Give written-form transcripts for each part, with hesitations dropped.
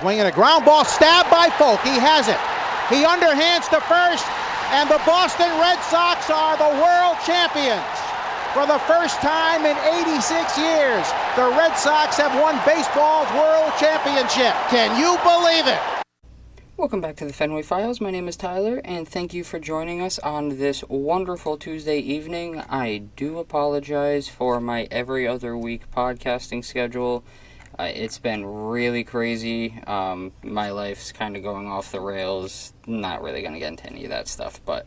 Swing and a ground ball stabbed by Folk. He has it. He underhands to first, and the Boston Red Sox are the world champions. For the first time in 86 years, the Red Sox have won baseball's world championship. Can you believe it? Welcome back to the Fenway Files. My name is Tyler, and thank you for joining us on this wonderful Tuesday evening. I do apologize for my every other week podcasting schedule. It's been really crazy. My life's kind of going off the rails. Not really going to get into any of that stuff, but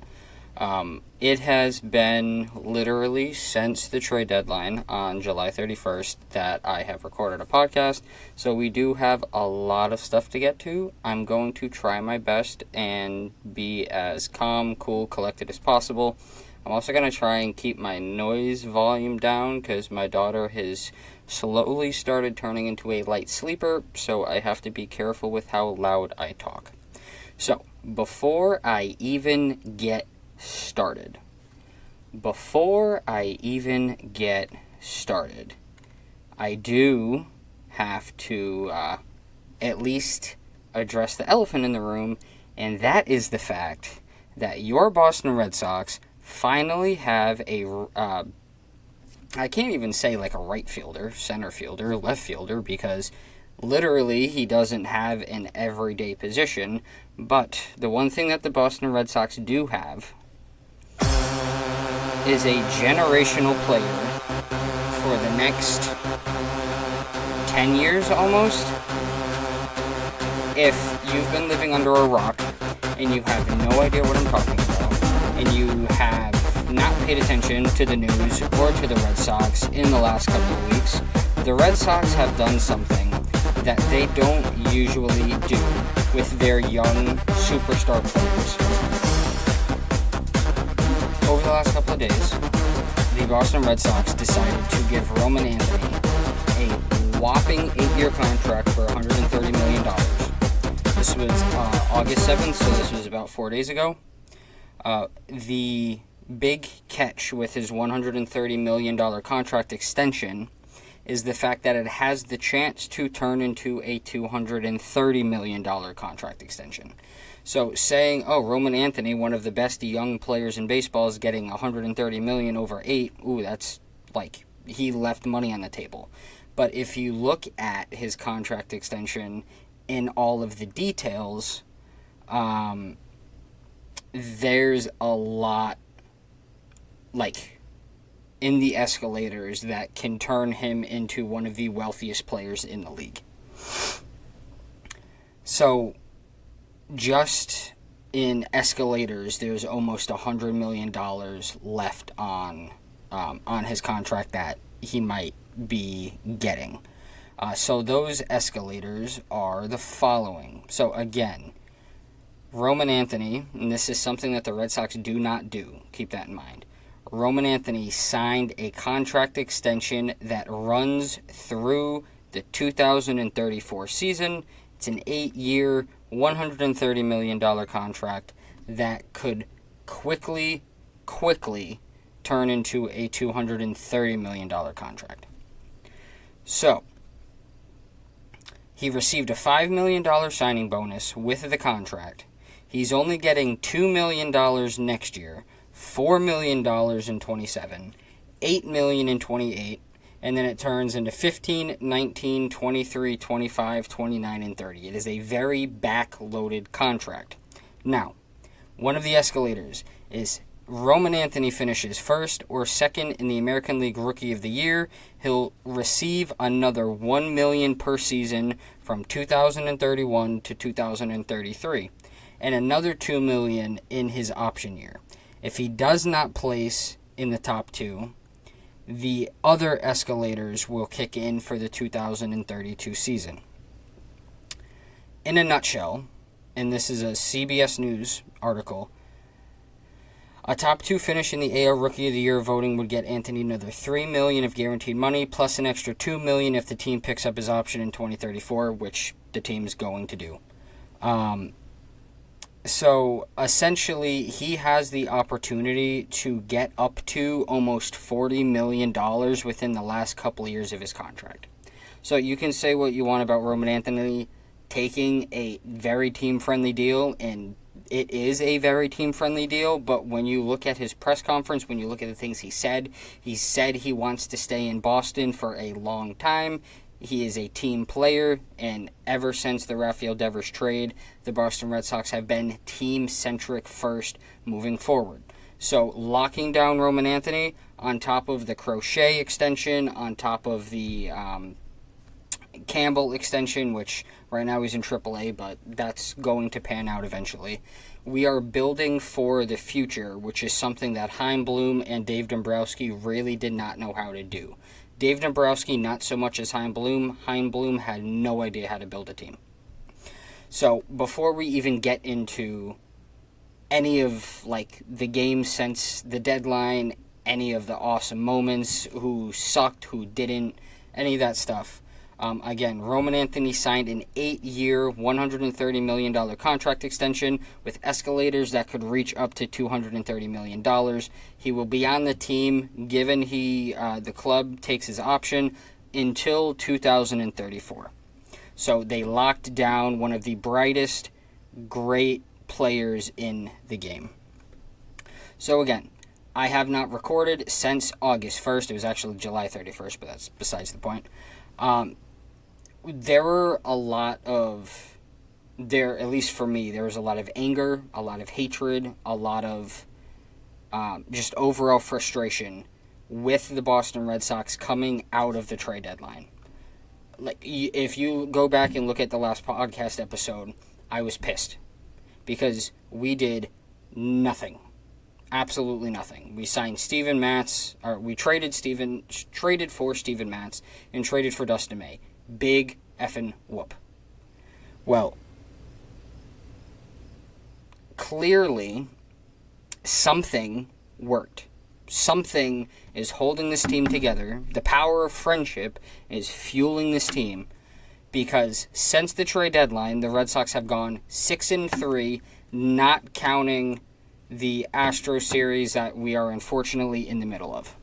it has been literally since the trade deadline on July 31st that I have recorded a podcast. So we do have a lot of stuff to get to. I'm going to try my best and be as calm, cool, collected as possible. I'm also going to try and keep my noise volume down because my daughter has slowly started turning into a light sleeper, so I have to be careful with how loud I talk. So, before I even get started, I do have to at least address the elephant in the room, and that is the fact that your Boston Red Sox finally have a I can't even say like a right fielder, center fielder, left fielder, because literally he doesn't have an everyday position. But the one thing that the Boston Red Sox do have is a generational player for the next 10 years almost. If you've been living under a rock and you have no idea what I'm talking about, and you have not paid attention to the news or to the Red Sox in the last couple of weeks, the Red Sox have done something that they don't usually do with their young superstar players. Over the last couple of days, the Boston Red Sox decided to give Roman Anthony a whopping 8-year contract for $130 million. This was August 7th, so this was about 4 days ago. The big catch with his $130 million contract extension is the fact that it has the chance to turn into a $230 million contract extension. So saying, oh, Roman Anthony, one of the best young players in baseball, is getting $130 million over 8, ooh, that's like he left money on the table. But if you look at his contract extension in all of the details, there's a lot like in the escalators that can turn him into one of the wealthiest players in the league. So just in escalators, there's almost $100 million left on his contract that he might be getting. So those escalators are the following. So again, Roman Anthony, and this is something that the Red Sox do not do, keep that in mind. Roman Anthony signed a contract extension that runs through the 2034 season. It's an 8-year, $130 million contract that could quickly turn into a $230 million contract. So, he received a $5 million signing bonus with the contract. He's only getting $2 million next year, $4 million in 27, $8 million in 28, and then it turns into 15, 19, 23, 25, 29, and 30. It is a very back-loaded contract. Now, one of the escalators is Roman Anthony finishes first or second in the American League Rookie of the Year. He'll receive another $1 million per season from 2031 to 2033, and another $2 million in his option year. If he does not place in the top two, the other escalators will kick in for the 2032 season. In a nutshell, and this is a CBS News article, a top two finish in the AL Rookie of the Year voting would get Anthony another $3 million of guaranteed money, plus an extra $2 million if the team picks up his option in 2034, which the team's going to do. So, essentially, he has the opportunity to get up to almost $40 million within the last couple of years of his contract. So, you can say what you want about Roman Anthony. taking a very team-friendly deal, and it is a very team-friendly deal, but when you look at his press conference, when you look at the things he said he wants to stay in Boston for a long time. He is a team player, and ever since the Rafael Devers trade, the Boston Red Sox have been team-centric first moving forward. So locking down Roman Anthony on top of the Crochet extension, on top of the Campbell extension, which right now he's in AAA, but that's going to pan out eventually. We are building for the future, which is something that Chaim Bloom and Dave Dombrowski really did not know how to do. Dave Dombrowski, not so much as Chaim Bloom. Chaim Bloom had no idea how to build a team. So before we even get into any of the games since the deadline, any of the awesome moments, who sucked, who didn't, any of that stuff. Again, Roman Anthony signed an 8-year, $130 million contract extension with escalators that could reach up to $230 million. He will be on the team, given the club takes his option, until 2034. So they locked down one of the brightest, great players in the game. So again, I have not recorded since August 1st. It was actually July 31st, but that's besides the point. There were a lot of, at least for me, there was a lot of anger, a lot of hatred, a lot of just overall frustration with the Boston Red Sox coming out of the trade deadline. If you go back and look at the last podcast episode, I was pissed because we did nothing. Absolutely nothing. We signed Steven Matz, or we traded for Steven Matz and traded for Dustin May. Big effing whoop. Well, clearly something worked. Something is holding this team together. The power of friendship is fueling this team, because since the trade deadline, the Red Sox have gone 6-3, not counting the Astros series that we are unfortunately in the middle of.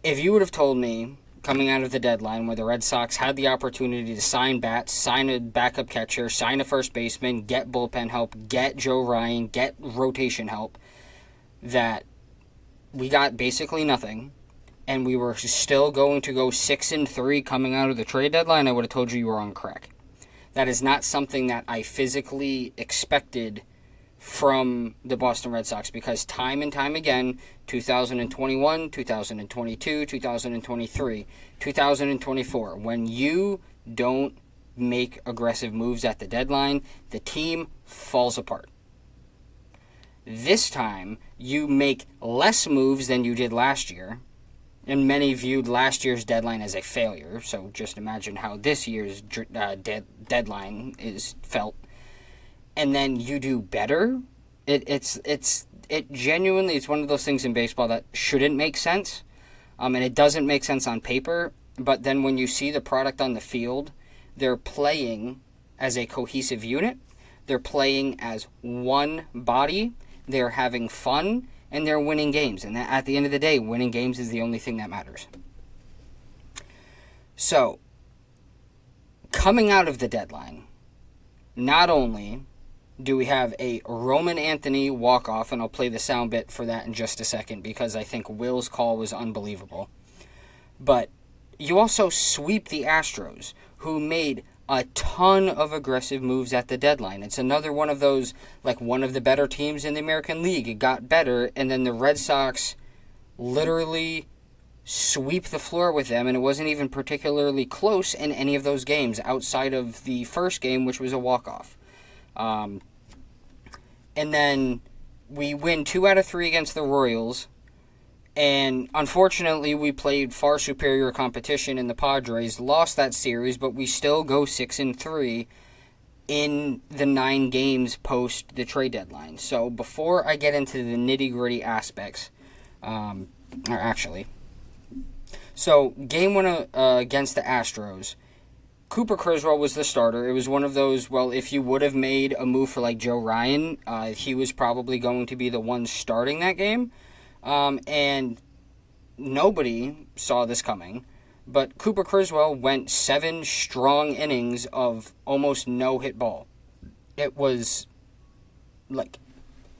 If you would have told me coming out of the deadline where the Red Sox had the opportunity to sign bats, sign a backup catcher, sign a first baseman, get bullpen help, get Joe Ryan, get rotation help, that we got basically nothing, and we were still going to go 6-3 coming out of the trade deadline, I would have told you were on crack. That is not something that I physically expected from the Boston Red Sox, because time and time again, 2021, 2022, 2023, 2024, when you don't make aggressive moves at the deadline, the team falls apart. This time, you make less moves than you did last year, and many viewed last year's deadline as a failure, so just imagine how this year's deadline is felt. And then you do better. It genuinely, it's one of those things in baseball that shouldn't make sense, and it doesn't make sense on paper, but then when you see the product on the field, they're playing as a cohesive unit, they're playing as one body, they're having fun, and they're winning games, and at the end of the day, winning games is the only thing that matters. So, coming out of the deadline, not only do we have a Roman Anthony walk-off, and I'll play the sound bit for that in just a second because I think Will's call was unbelievable, but you also sweep the Astros, who made a ton of aggressive moves at the deadline. It's another one of those, one of the better teams in the American League. It got better, and then the Red Sox literally sweep the floor with them, and it wasn't even particularly close in any of those games outside of the first game, which was a walk-off. And then we win 2 out of 3 against the Royals, and unfortunately we played far superior competition in the Padres, lost that series, but we still go 6-3 in the 9 games post the trade deadline. So before I get into the nitty-gritty aspects, so game 1 against the Astros, Cooper Criswell was the starter. It was one of those, if you would have made a move for Joe Ryan, he was probably going to be the one starting that game. And nobody saw this coming. but Cooper Criswell went 7 strong innings of almost no hit ball. It was like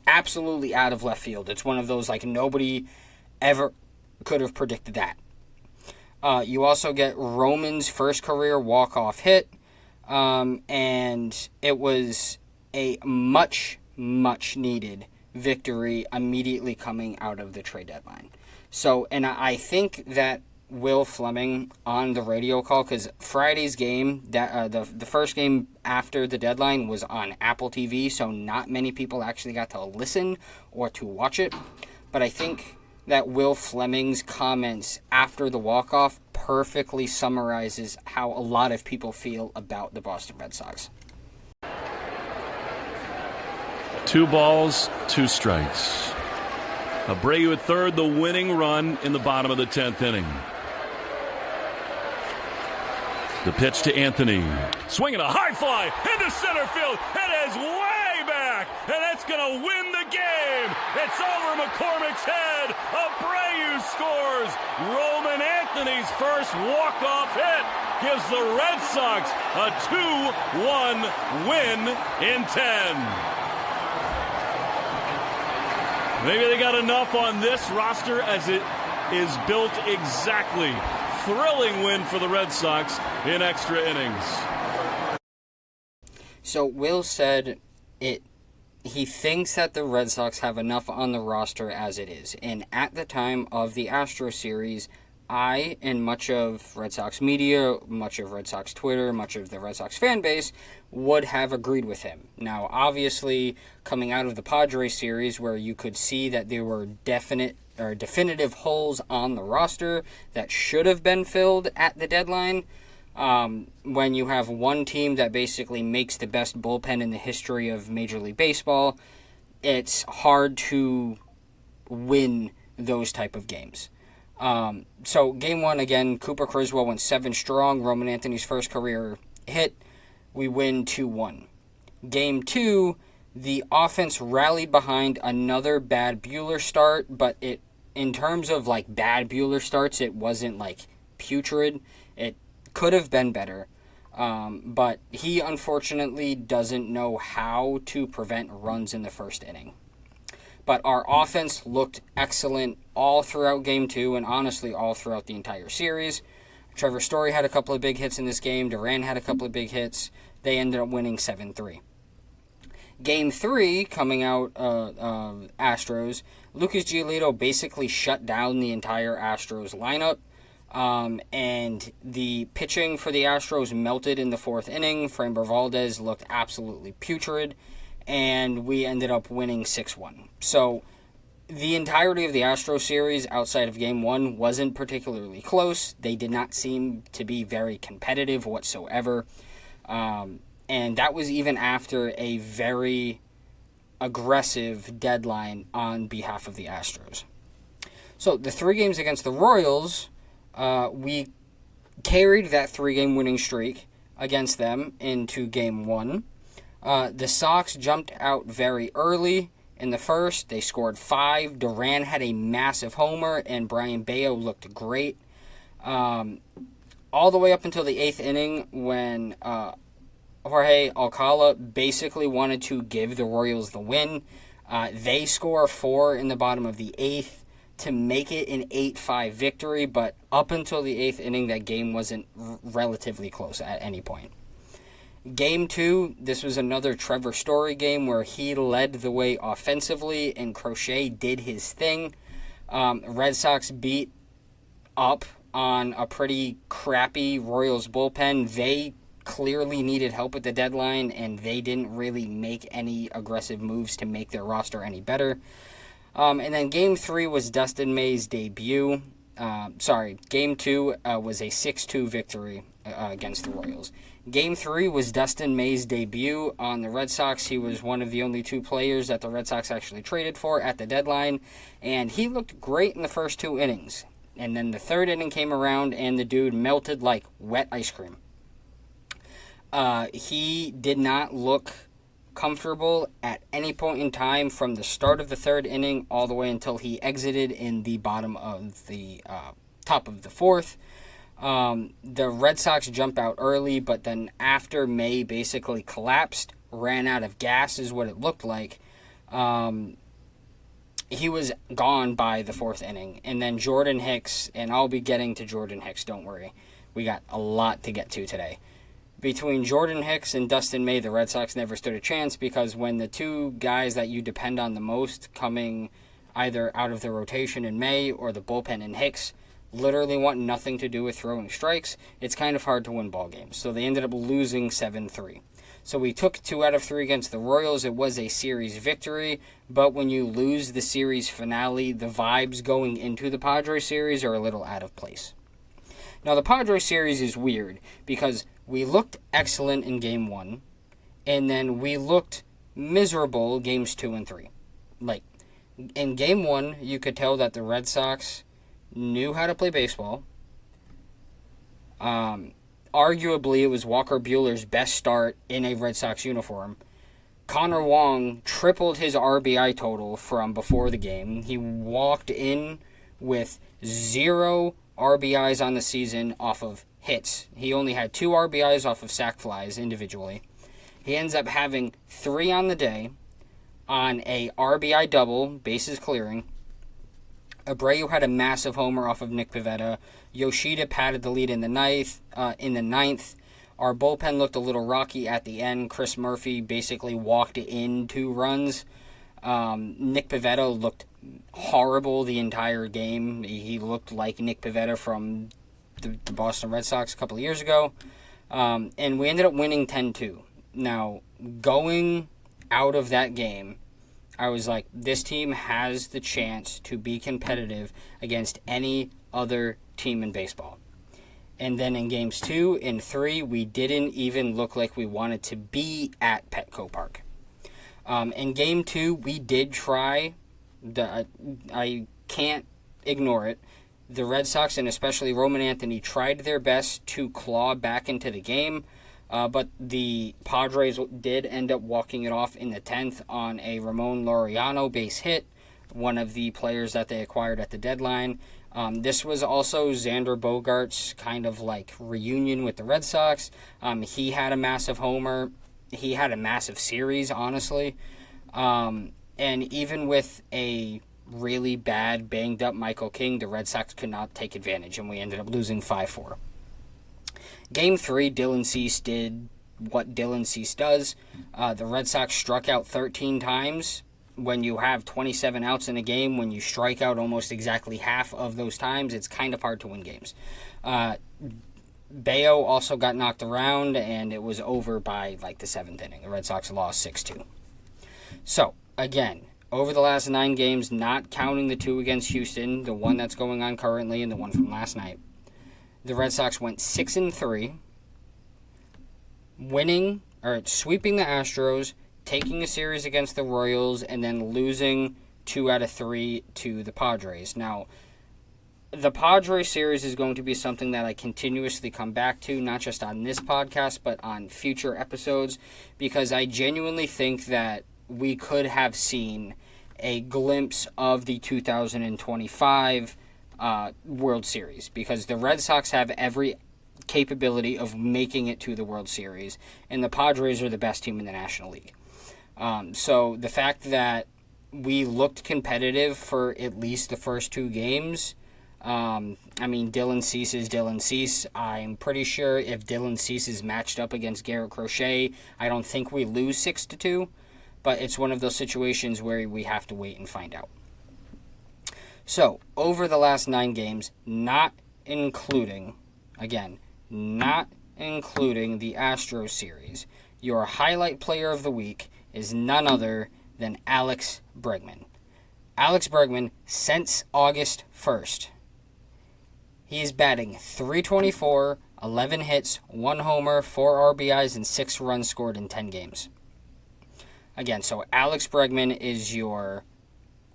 absolutely out of left field. It's one of those like nobody ever could have predicted that. You also get Roman's first career walk-off hit, and it was a much, much needed victory immediately coming out of the trade deadline. So, and I think that Will Fleming on the radio call, because Friday's game, that the first game after the deadline was on Apple TV, so not many people actually got to listen or to watch it. But I think that Will Fleming's comments after the walk-off perfectly summarizes how a lot of people feel about the Boston Red Sox. 2 balls, 2 strikes. Abreu at third, the winning run in the bottom of the 10th inning. The pitch to Anthony. Swinging a high fly into center field. It is way back, and it's going to win the game. It's over McCormick's head. Abreu scores. Roman Anthony's first walk-off hit gives the Red Sox a 2-1 win in 10. Maybe they got enough on this roster as it is built exactly. Thrilling win for the Red Sox in extra innings. So Will said he thinks that the Red Sox have enough on the roster as it is. And at the time of the Astros series, I and much of Red Sox media, much of Red Sox Twitter, much of the Red Sox fan base would have agreed with him. Now, obviously, coming out of the Padres series where you could see that there were definitive holes on the roster that should have been filled at the deadline, when you have one team that basically makes the best bullpen in the history of Major League Baseball, it's hard to win those type of games. So game 1, again, Cooper Criswell went 7 strong. Roman Anthony's first career hit. We win 2-1. Game 2, the offense rallied behind another bad Buehler start, but in terms of like bad Buehler starts, it wasn't like putrid. It could have been better. But he unfortunately doesn't know how to prevent runs in the first inning. But our offense looked excellent all throughout Game 2 and honestly all throughout the entire series. Trevor Story had a couple of big hits in this game. Duran had a couple of big hits. They ended up winning 7-3. Game 3, coming out Astros, Lucas Giolito basically shut down the entire Astros lineup. And the pitching for the Astros melted in the 4th inning. Framber Valdez looked absolutely putrid. And we ended up winning 6-1. So the entirety of the Astros series outside of Game 1 wasn't particularly close. They did not seem to be very competitive whatsoever. And that was even after a very aggressive deadline on behalf of the Astros. So the 3 games against the Royals, we carried that 3-game winning streak against them into Game 1. The Sox jumped out very early in the first. They scored 5. Duran had a massive homer, and Brian Bayo looked great. All the way up until the 8th inning when Jorge Alcala basically wanted to give the Royals the win. They score 4 in the bottom of the 8th to make it an 8-5 victory, but up until the 8th inning, that game wasn't relatively close at any point. Game 2, this was another Trevor Story game where he led the way offensively and Crochet did his thing. Red Sox beat up on a pretty crappy Royals bullpen. They clearly needed help at the deadline, and they didn't really make any aggressive moves to make their roster any better. And then Game 3 was Dustin May's debut. Game 2 was a 6-2 victory against the Royals. Game 3 was Dustin May's debut on the Red Sox. He was one of the only 2 players that the Red Sox actually traded for at the deadline, and he looked great in the first 2 innings. And then the 3rd inning came around, and the dude melted like wet ice cream. He did not look comfortable at any point in time from the start of the 3rd inning all the way until he exited in the bottom of the top of the 4th. The Red Sox jump out early, but then after May basically collapsed, ran out of gas is what it looked like, he was gone by the 4th inning. And then Jordan Hicks, and I'll be getting to Jordan Hicks, don't worry. We got a lot to get to today. Between Jordan Hicks and Dustin May, the Red Sox never stood a chance, because when the two guys that you depend on the most coming either out of the rotation in May or the bullpen in Hicks literally want nothing to do with throwing strikes, it's kind of hard to win ball games. So they ended up losing 7-3. So we took 2 out of 3 against the Royals. It was a series victory, but when you lose the series finale, the vibes going into the Padres series are a little out of place. Now, the Padres series is weird because we looked excellent in Game 1, and then we looked miserable Games 2 and 3. Like, in Game 1, you could tell that the Red Sox knew how to play baseball. Arguably, it was Walker Buehler's best start in a Red Sox uniform. Connor Wong tripled his RBI total from before the game. He walked in with 0 RBIs on the season off of hits. He only had 2 RBIs off of sac flies individually. He ends up having 3 on the day on a RBI double, bases clearing. Abreu had a massive homer off of Nick Pivetta. Yoshida padded the lead in the ninth. Our bullpen looked a little rocky at the end. Chris Murphy basically walked in 2 runs. Nick Pivetta looked horrible the entire game. He looked like Nick Pivetta from the Boston Red Sox a couple of years ago. And we ended up winning 10-2. Now, going out of that game, I was like, this team has the chance to be competitive against any other team in baseball. And then in Games 2 and 3, we didn't even look like we wanted to be at Petco Park. In Game 2, we did try. I can't ignore it. The Red Sox, and especially Roman Anthony, tried their best to claw back into the game. But the Padres did end up walking it off in the 10th on a Ramon Laureano base hit, one of the players that they acquired at the deadline. This was also Xander Bogaerts' kind of like reunion with the Red Sox. He had a massive homer. He had a massive series, honestly. And even with a really bad, banged-up Michael King, the Red Sox could not take advantage, and we ended up losing 5-4. Game 3, Dylan Cease did what Dylan Cease does. The Red Sox struck out 13 times. When you have 27 outs in a game, when you strike out almost exactly half of those times, it's kind of hard to win games. Bayo also got knocked around, and it was over by like the 7th inning. The Red Sox lost 6-2. So, again, over the last 9 games, not counting the 2 against Houston, the one that's going on currently and the one from last night, the Red Sox went 6-3, sweeping the Astros, taking a series against the Royals, and then losing 2 out of 3 to the Padres. Now, the Padres series is going to be something that I continuously come back to, not just on this podcast, but on future episodes, because I genuinely think that we could have seen a glimpse of the 2025 World Series, because the Red Sox have every capability of making it to the World Series, and the Padres are the best team in the National League. So the fact that we looked competitive for at least the first 2 games, Dylan Cease is Dylan Cease. I'm pretty sure if Dylan Cease is matched up against Garrett Crochet, I don't think we lose 6-2, but it's one of those situations where we have to wait and find out. So, over the last 9 games, not including the Astros series, your highlight player of the week is none other than Alex Bregman. Alex Bregman, since August 1st, he is batting .324, 11 hits, 1 homer, 4 RBIs, and 6 runs scored in 10 games. Again, so Alex Bregman is your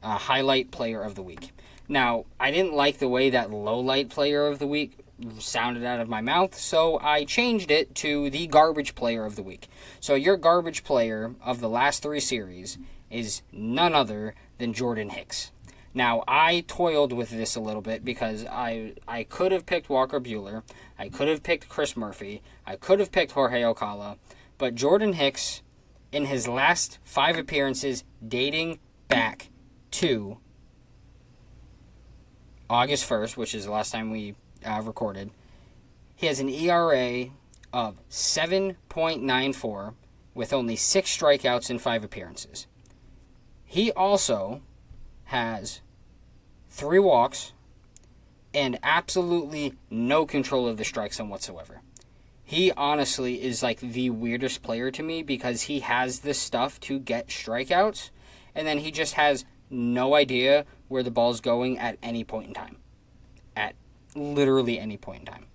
highlight player of the week. Now, I didn't like the way that low-light player of the week sounded out of my mouth, so I changed it to the garbage player of the week. So your garbage player of the last 3 series is none other than Jordan Hicks. Now, I toiled with this a little bit because I could have picked Walker Buehler, I could have picked Chris Murphy, I could have picked Jorge Alcala, but Jordan Hicks, in his last 5 appearances dating back to August 1st, which is the last time we recorded, he has an ERA of 7.94 with only 6 strikeouts in 5 appearances. He also has 3 walks and absolutely no control of the strike zone whatsoever. He honestly is like the weirdest player to me because he has the stuff to get strikeouts, and then he just has no idea where the ball's going at any point in time. At literally any point in time.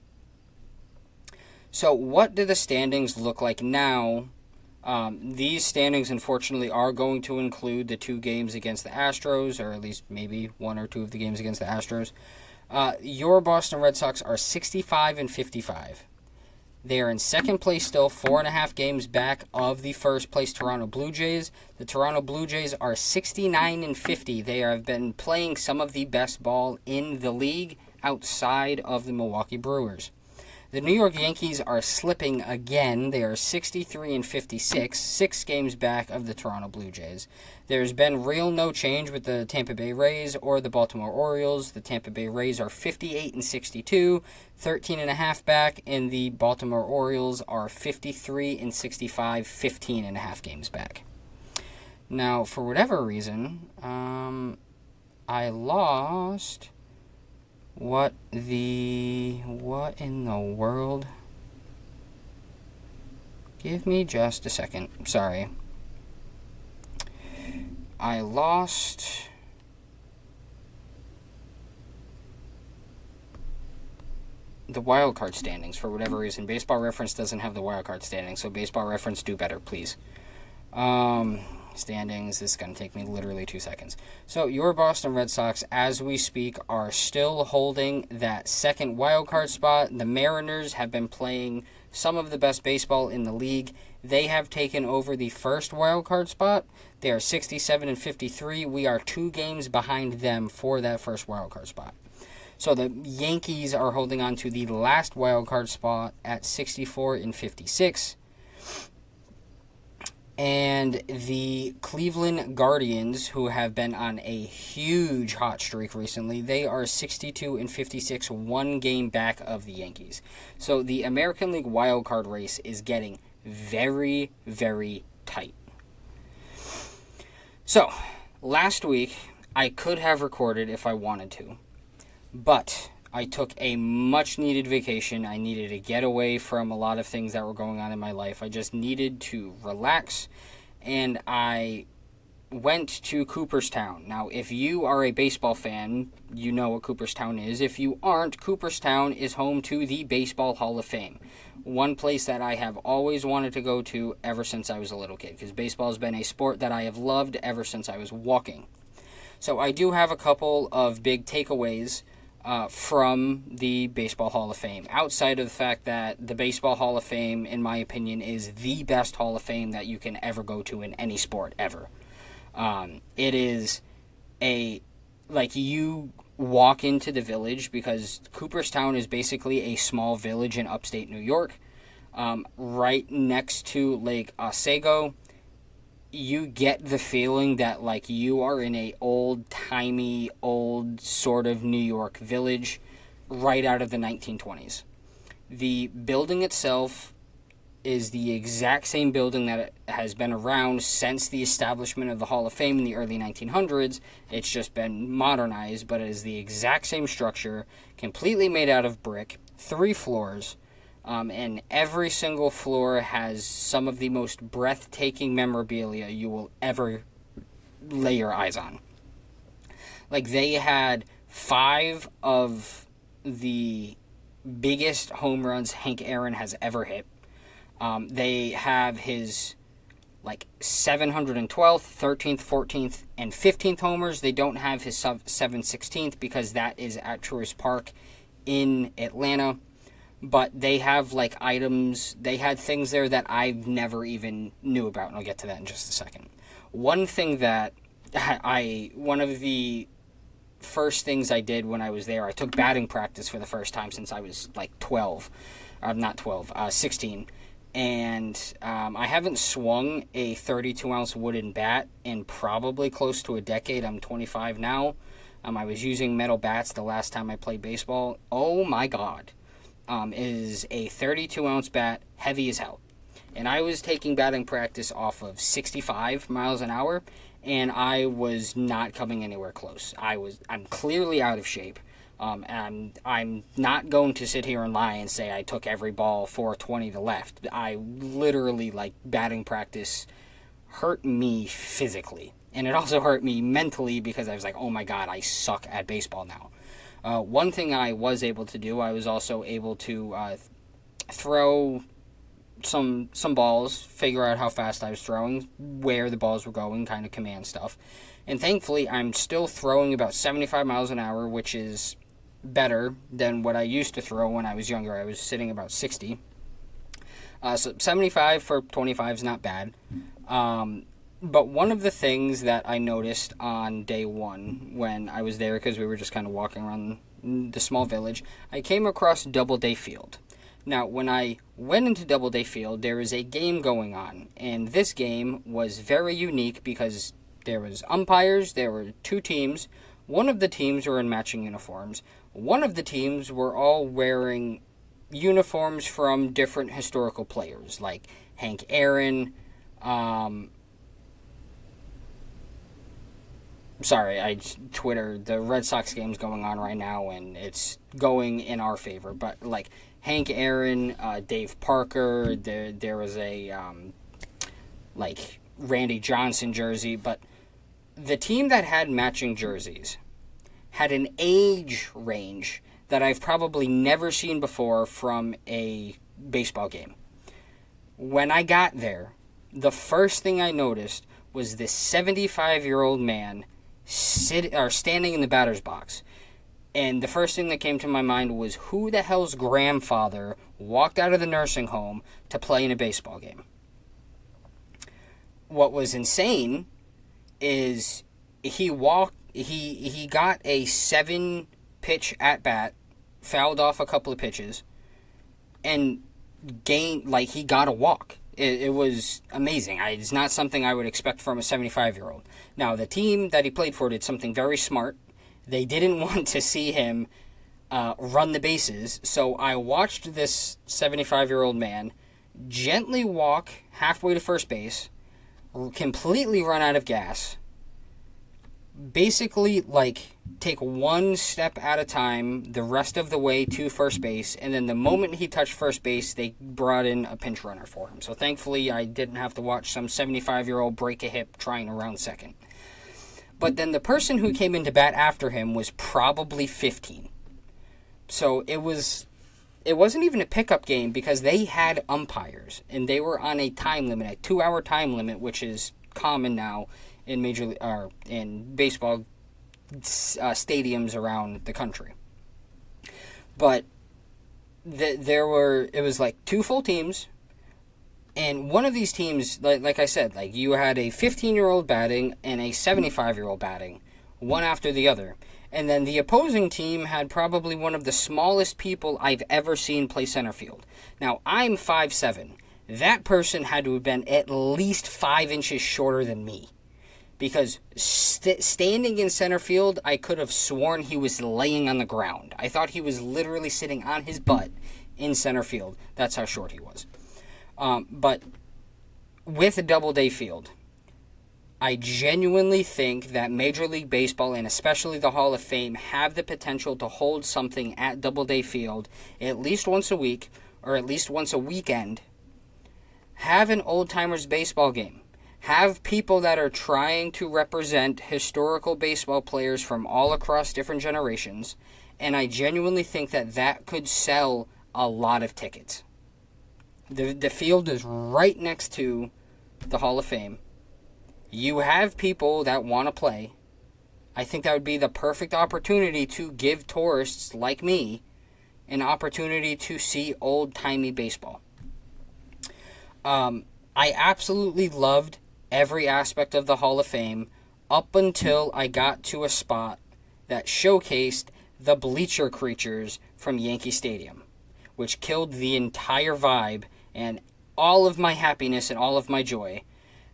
So what do the standings look like now? These standings, unfortunately, are going to include the 2 games against the Astros, or at least maybe 1 or 2 of the games against the Astros. Your Boston Red Sox are 65-55. They are in second place still, 4.5 games back of the first place Toronto Blue Jays. The Toronto Blue Jays are 69-50. They have been playing some of the best ball in the league outside of the Milwaukee Brewers. The New York Yankees are slipping again. They are 63-56, 6 games back of the Toronto Blue Jays. There's been real no change with the Tampa Bay Rays or the Baltimore Orioles. The Tampa Bay Rays are 58-62, 13.5 back, and the Baltimore Orioles are 53-65, 15.5 games back. Now, for whatever reason, I lost... What in the world? Give me just a second. Sorry. I lost... the wildcard standings for whatever reason. Baseball Reference doesn't have the wildcard standings, so Baseball Reference, do better, please. Standings. This is going to take me literally 2 seconds. So your Boston Red Sox, as we speak, are still holding that second wildcard spot. The Mariners have been playing some of the best baseball in the league. They have taken over the first wildcard spot. They are 67-53. We are 2 games behind them for that first wildcard spot. So the Yankees are holding on to the last wildcard spot at 64-56. And the Cleveland Guardians, who have been on a huge hot streak recently, they are 62-56, 1 game back of the Yankees. So the American League wildcard race is getting very, very tight. So, last week, I could have recorded if I wanted to, but I took a much-needed vacation. I needed to get away from a lot of things that were going on in my life. I just needed to relax, and I went to Cooperstown. Now, if you are a baseball fan, you know what Cooperstown is. If you aren't, Cooperstown is home to the Baseball Hall of Fame, one place that I have always wanted to go to ever since I was a little kid, because baseball has been a sport that I have loved ever since I was walking. So I do have a couple of big takeaways from the Baseball Hall of Fame, outside of the fact that the Baseball Hall of Fame, in my opinion, is the best Hall of Fame that you can ever go to in any sport, ever. It is you walk into the village, because Cooperstown is basically a small village in upstate New York, right next to Lake Otsego. You get the feeling that you are in a old-timey, old sort of New York village right out of the 1920s. The building itself is the exact same building that has been around since the establishment of the Hall of Fame in the early 1900s. It's just been modernized, but it is the exact same structure, completely made out of brick, 3 floors. And every single floor has some of the most breathtaking memorabilia you will ever lay your eyes on. They had 5 of the biggest home runs Hank Aaron has ever hit. They have his 712th, 13th, 14th, and 15th homers. They don't have his 716th because that is at Truist Park in Atlanta. But they have items, they had things there that I've never even knew about, and I'll get to that in just a second. One thing that one of the first things I did when I was there. I took batting practice for the first time since I was like 12. Not 12, 16. And I haven't swung a 32-ounce wooden bat in probably close to a decade. I'm 25 now. I was using metal bats the last time I played baseball. Oh my God. Is a 32-ounce bat heavy as hell. And I was taking batting practice off of 65 miles an hour, and I was not coming anywhere close. I'm clearly out of shape. And I'm not going to sit here and lie and say I took every ball 420 to left. I literally, batting practice hurt me physically. And it also hurt me mentally because I was like, oh my God, I suck at baseball now. One thing I was able to do, I was also able to throw some balls, figure out how fast I was throwing, where the balls were going, kind of command stuff. And thankfully, I'm still throwing about 75 miles an hour, which is better than what I used to throw when I was younger. I was sitting about 60. So 75 for 25 is not bad. But one of the things that I noticed on day one when I was there, because we were just kind of walking around the small village, I came across Doubleday Field. Now, when I went into Doubleday Field, there was a game going on, and this game was very unique because there was umpires, there were two teams. One of the teams were in matching uniforms. One of the teams were all wearing uniforms from different historical players, like Hank Aaron. Twitter, the Red Sox game's going on right now, and it's going in our favor. But, Hank Aaron, Dave Parker, there was a, Randy Johnson jersey. But the team that had matching jerseys had an age range that I've probably never seen before from a baseball game. When I got there, the first thing I noticed was this 75-year-old man standing in the batter's box. And the first thing that came to my mind was, who the hell's grandfather walked out of the nursing home to play in a baseball game? What was insane is he got a 7-pitch at-bat, fouled off a couple of pitches, and he got a walk. It was amazing. It's not something I would expect from a 75-year-old. Now, the team that he played for did something very smart. They didn't want to see him run the bases, so I watched this 75-year-old man gently walk halfway to first base, completely run out of gas, basically, take one step at a time the rest of the way to first base, and then the moment he touched first base, they brought in a pinch runner for him. So thankfully, I didn't have to watch some 75-year-old break a hip trying to round second. But then the person who came into bat after him was probably 15. So it wasn't even a pickup game because they had umpires, and they were on a time limit, a 2-hour time limit, which is common now in in baseball stadiums around the country. But it was 2 full teams, and one of these teams, like I said, you had a 15-year-old batting and a 75-year-old batting, one after the other. And then the opposing team had probably one of the smallest people I've ever seen play center field. Now, I'm 5'7". That person had to have been at least 5 inches shorter than me. Because standing in center field, I could have sworn he was laying on the ground. I thought he was literally sitting on his butt in center field. That's how short he was. But with Doubleday Field, I genuinely think that Major League Baseball, and especially the Hall of Fame, have the potential to hold something at Doubleday Field at least once a week, or at least once a weekend. Have an old-timers baseball game. Have people that are trying to represent historical baseball players from all across different generations, and I genuinely think that could sell a lot of tickets. The field is right next to the Hall of Fame. You have people that want to play. I think that would be the perfect opportunity to give tourists like me an opportunity to see old-timey baseball. I absolutely loved every aspect of the Hall of Fame up until I got to a spot that showcased the bleacher creatures from Yankee Stadium, which killed the entire vibe and all of my happiness and all of my joy,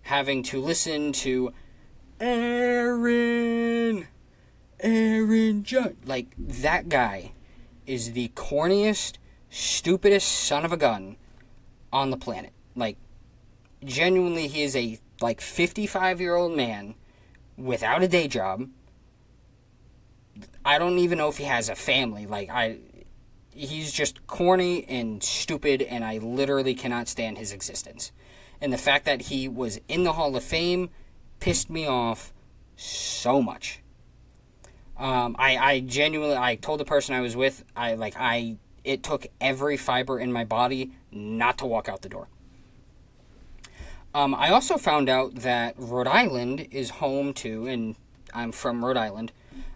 having to listen to Aaron Judge. Like, that guy is the corniest, stupidest son of a gun on the planet. Like, genuinely, he is a, 55-year-old man without a day job. I don't even know if he has a family. He's just corny and stupid, and I literally cannot stand his existence. And the fact that he was in the Hall of Fame pissed me off so much. I genuinely, I told the person I was with, it took every fiber in my body not to walk out the door. I also found out that Rhode Island is home to, and I'm from Rhode Island,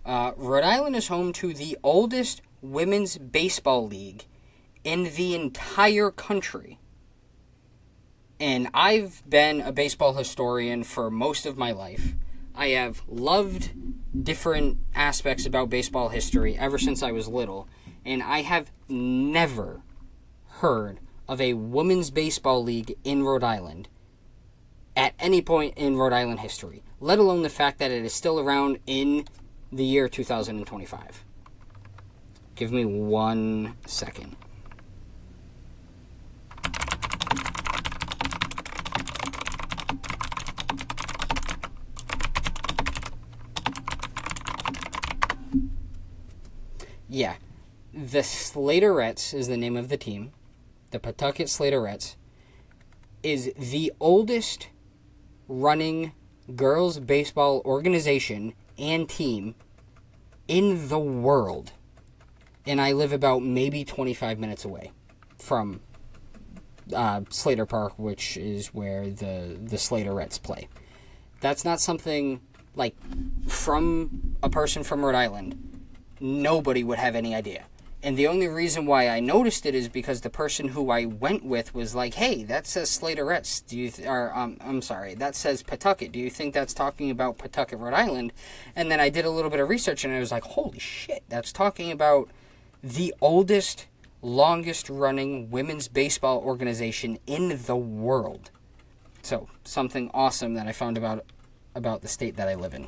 Rhode Island is home to the oldest women's baseball league in the entire country. And I've been a baseball historian for most of my life. I have loved different aspects about baseball history ever since I was little, and I have never heard of a women's baseball league in Rhode Island at any point in Rhode Island history, let alone the fact that it is still around in the year 2025. Give me 1 second. Yeah, the Slaterettes is the name of the team. The Pawtucket Slaterettes is the oldest running girls baseball organization and team in the world. And I live about maybe 25 minutes away from Slater Park, which is where the Slaterettes play. That's not something, from a person from Rhode Island, nobody would have any idea. And the only reason why I noticed it is because the person who I went with was like, hey, that says Slaterettes. That says Pawtucket. Do you think that's talking about Pawtucket, Rhode Island? And then I did a little bit of research, and I was like, holy shit, that's talking about the oldest, longest-running women's baseball organization in the world. So, something awesome that I found about the state that I live in.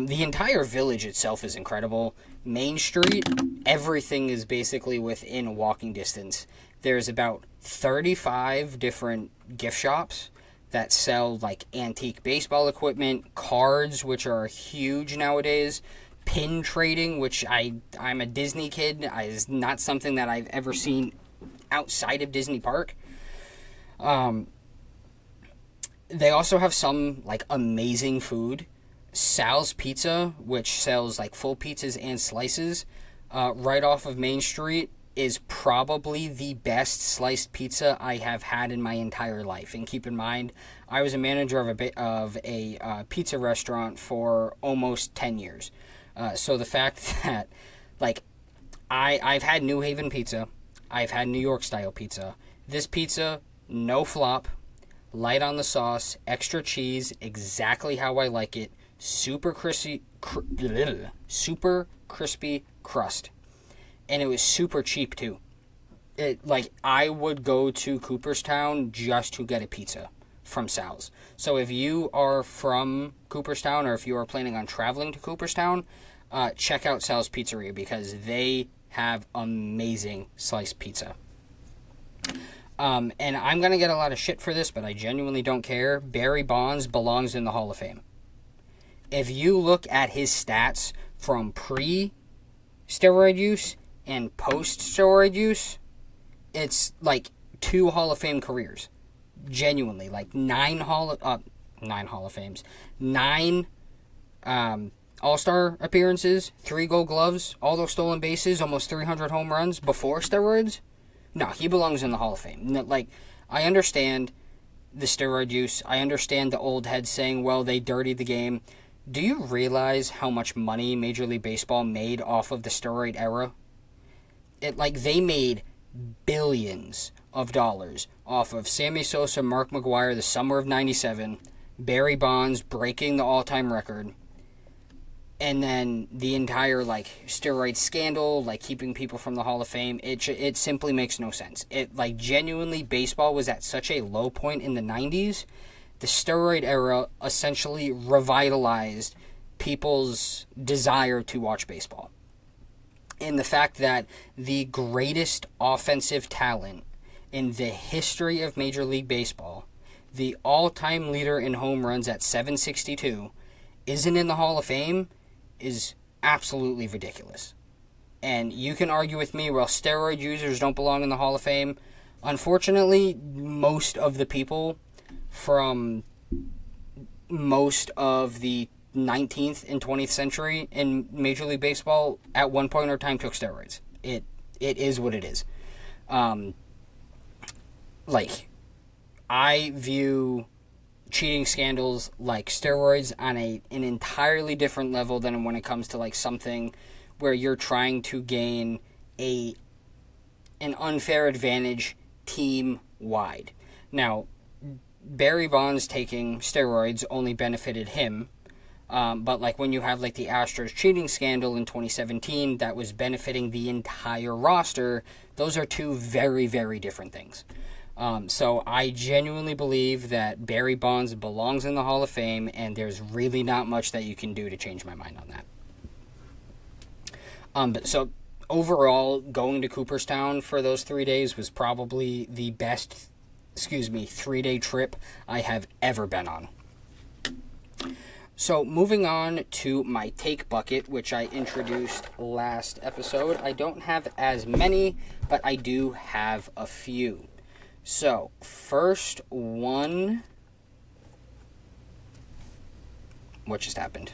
The entire village itself is incredible. Main Street, everything is basically within walking distance. There's about 35 different gift shops that sell antique baseball equipment, cards, which are huge nowadays, pin trading, which I'm a Disney kid, is not something that I've ever seen outside of Disney Park. They also have some amazing food. Sal's Pizza, which sells full pizzas and slices, right off of Main Street, is probably the best sliced pizza I have had in my entire life. And keep in mind, I was a manager of a pizza restaurant for almost 10 years. So the fact that I've had New Haven pizza, I've had New York style pizza. This pizza, no flop, light on the sauce, extra cheese, exactly how I like it. Super crispy crust, and it was super cheap too. I would go to Cooperstown just to get a pizza from Sal's. So if you are from Cooperstown, or if you are planning on traveling to Cooperstown, check out Sal's Pizzeria, because they have amazing sliced pizza. And I'm gonna get a lot of shit for this, but I genuinely don't care. Barry Bonds belongs in the Hall of Fame. If you look at his stats from pre-steroid use and post-steroid use, it's 2 Hall of Fame careers. Genuinely. 9 Hall of Fames. 9 All-Star appearances, 3 Gold Gloves, all those stolen bases, almost 300 home runs before steroids. No, he belongs in the Hall of Fame. I understand the steroid use. I understand the old heads saying, well, they dirtied the game. Do you realize how much money Major League Baseball made off of the steroid era? They made billions of dollars off of Sammy Sosa, Mark McGwire, the summer of '97, Barry Bonds breaking the all-time record. And then the entire, like, steroid scandal, like, keeping people from the Hall of Fame, it simply makes no sense. It, like, genuinely, baseball was at such a low point in the 90s. The steroid era essentially revitalized people's desire to watch baseball. And the fact that the greatest offensive talent in the history of Major League Baseball, the all-time leader in home runs at 762, isn't in the Hall of Fame is absolutely ridiculous. And you can argue with me, well, steroid users don't belong in the Hall of Fame. Unfortunately, most of the people from most of the 19th and 20th century in Major League Baseball at one point or time took steroids. It is what it is. Like, I view cheating scandals like steroids on an entirely different level than when it comes to, like, something where you're trying to gain an unfair advantage team-wide. Now, Barry Bonds taking steroids only benefited him, but, like, when you have, like, the Astros cheating scandal in 2017, that was benefiting the entire roster. Those are two very, very different things. So I genuinely believe that Barry Bonds belongs in the Hall of Fame, and there's really not much that you can do to change my mind on that. But so overall, going to Cooperstown for those 3 days was probably the best, 3-day trip I have ever been on. So moving on to my take bucket, which I introduced last episode. I don't have as many, but I do have a few. So, first one... What just happened?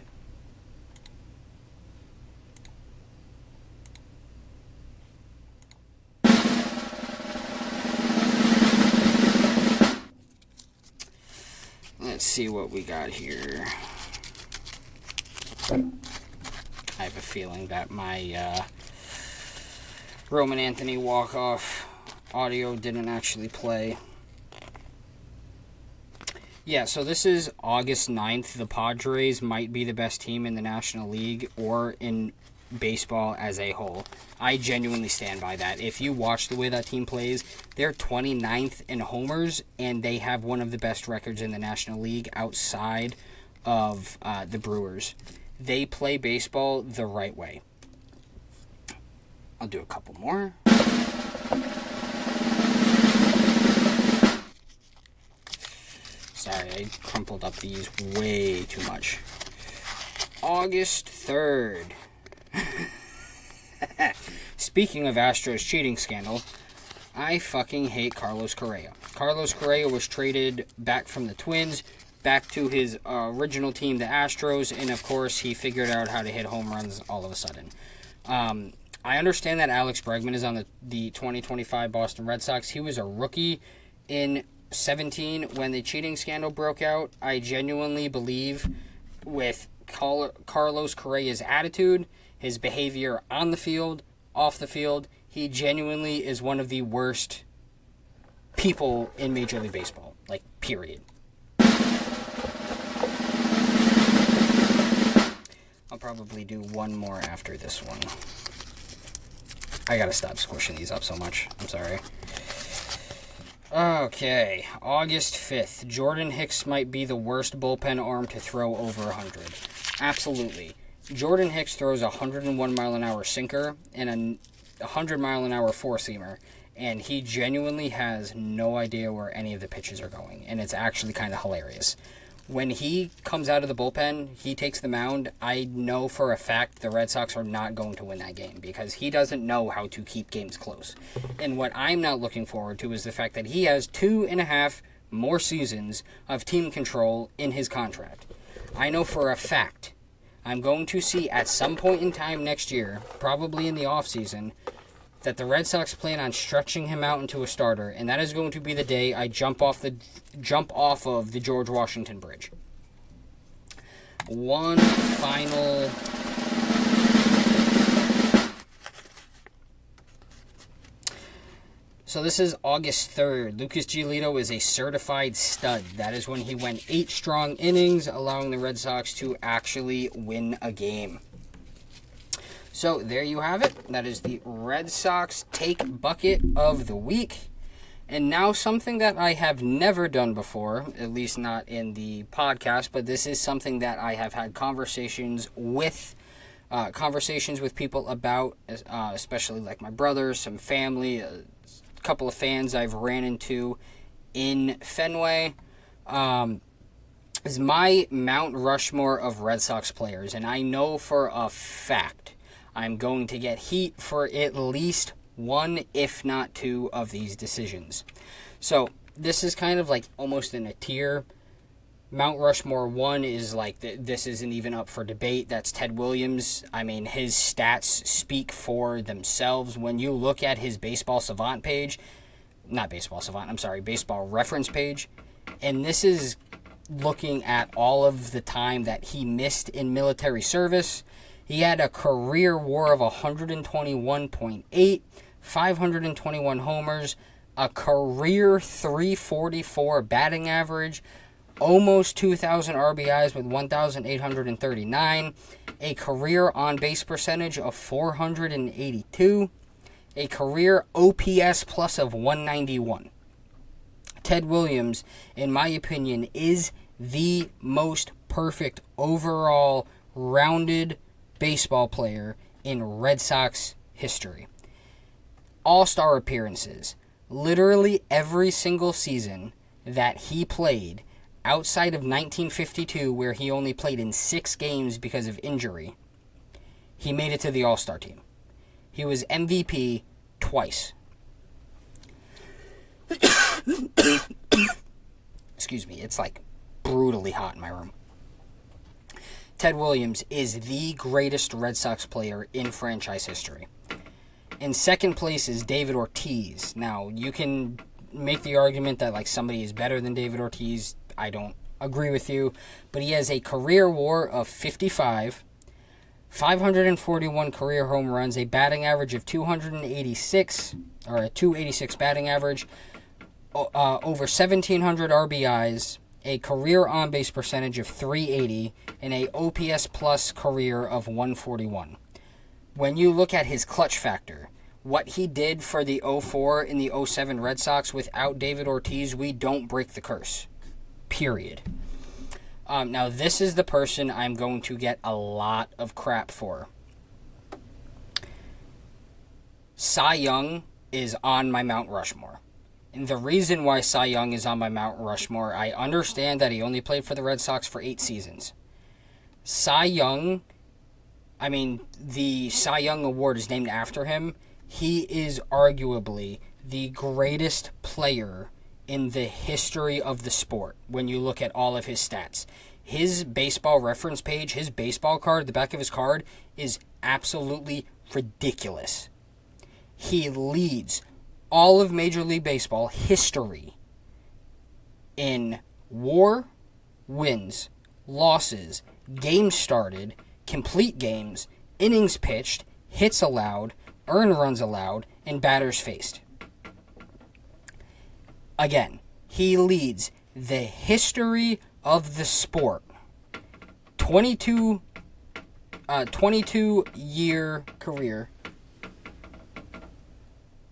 Let's see what we got here. I have a feeling that my Roman Anthony walk-off audio didn't actually play. Yeah, so this is August 9th. The Padres might be the best team in the National League or in baseball as a whole. I genuinely stand by that. If you watch the way that team plays, they're 29th in homers, and they have one of the best records in the National League outside of the Brewers. They play baseball the right way. I'll do a couple more. Sorry, I crumpled up these way too much. August 3rd. Speaking of Astros cheating scandal, I fucking hate Carlos Correa. Carlos Correa was traded back from the Twins, back to his original team, the Astros, and of course he figured out how to hit home runs all of a sudden. I understand that Alex Bregman is on the 2025 Boston Red Sox. He was a rookie in 17 when the cheating scandal broke out. I genuinely believe with Carlos Correa's attitude, his behavior on the field, off the field, he genuinely is one of the worst people in Major League Baseball. Like, period. I'll probably do one more after this one. I gotta stop squishing these up so much. I'm sorry. Okay, August 5th. Jordan Hicks might be the worst bullpen arm to throw over 100. Absolutely. Jordan Hicks throws a 101-mile-an-hour sinker and a 100-mile-an-hour four-seamer, and he genuinely has no idea where any of the pitches are going, and it's actually kind of hilarious. When he comes out of the bullpen, he takes the mound, I know for a fact the Red Sox are not going to win that game because he doesn't know how to keep games close. And what I'm not looking forward to is the fact that he has 2.5 more seasons of team control in his contract. I know for a fact I'm going to see at some point in time next year, probably in the offseason, that the Red Sox plan on stretching him out into a starter, and that is going to be the day I jump off of the George Washington Bridge. One final So this is August 3rd. Lucas Giolito is a certified stud. That is when he went 8 strong innings, allowing the Red Sox to actually win a game. So there you have it. That is the Red Sox Take Bucket of the week. And now something that I have never done before, at least not in the podcast, but this is something that I have had conversations with people about, especially like my brother, some family, a couple of fans I've ran into in Fenway, is my Mount Rushmore of Red Sox players. And I know for a fact I'm going to get heat for at least one, if not two, of these decisions. So this is kind of like almost in a tier. Mount Rushmore 1 is like, this isn't even up for debate. That's Ted Williams. I mean, his stats speak for themselves. When you look at his Baseball Savant page, Baseball Reference page, and this is looking at all of the time that he missed in military service. He had a career WAR of 121.8, 521 homers, a career 344 batting average, almost 2,000 RBIs with 1,839, a career on-base percentage of 482, a career OPS plus of 191. Ted Williams, in my opinion, is the most perfect overall rounded baseball player in Red Sox history. All-star appearances. Literally every single season that he played, outside of 1952, where he only played in 6 games because of injury, he made it to the All-Star team. He was MVP twice. Excuse me, it's like brutally hot in my room. Ted Williams is the greatest Red Sox player in franchise history. In second place is David Ortiz. Now, you can make the argument that like somebody is better than David Ortiz. I don't agree with you. But he has a career WAR of 55, 541 career home runs, a batting average of 286, or a 286 batting average, over 1,700 RBIs, a career on-base percentage of 380, and a OPS plus career of 141. When you look at his clutch factor, what he did for the 04 and the 07 Red Sox without David Ortiz, we don't break the curse. Period. Now, this is the person I'm going to get a lot of crap for. Cy Young is on my Mount Rushmore. And the reason why Cy Young is on my Mount Rushmore, I understand that he only played for the Red Sox for 8 seasons. Cy Young, I mean, the Cy Young Award is named after him. He is arguably the greatest player in the history of the sport when you look at all of his stats. His baseball reference page, his baseball card, the back of his card, is absolutely ridiculous. He leads all of Major League Baseball history in WAR, wins, losses, games started, complete games, innings pitched, hits allowed, earned runs allowed, and batters faced. Again, he leads the history of the sport. 22-year career.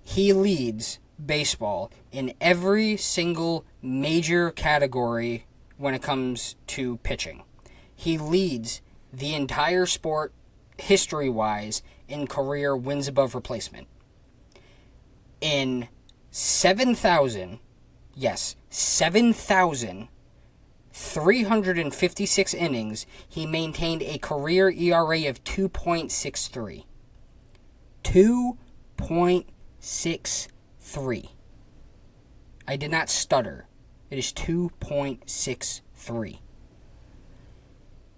He leads baseball in every single major category when it comes to pitching. He leads the entire sport history-wise in career wins above replacement. In 7,356 innings, he maintained a career ERA of 2.63. 2.63. I did not stutter. It is 2.63.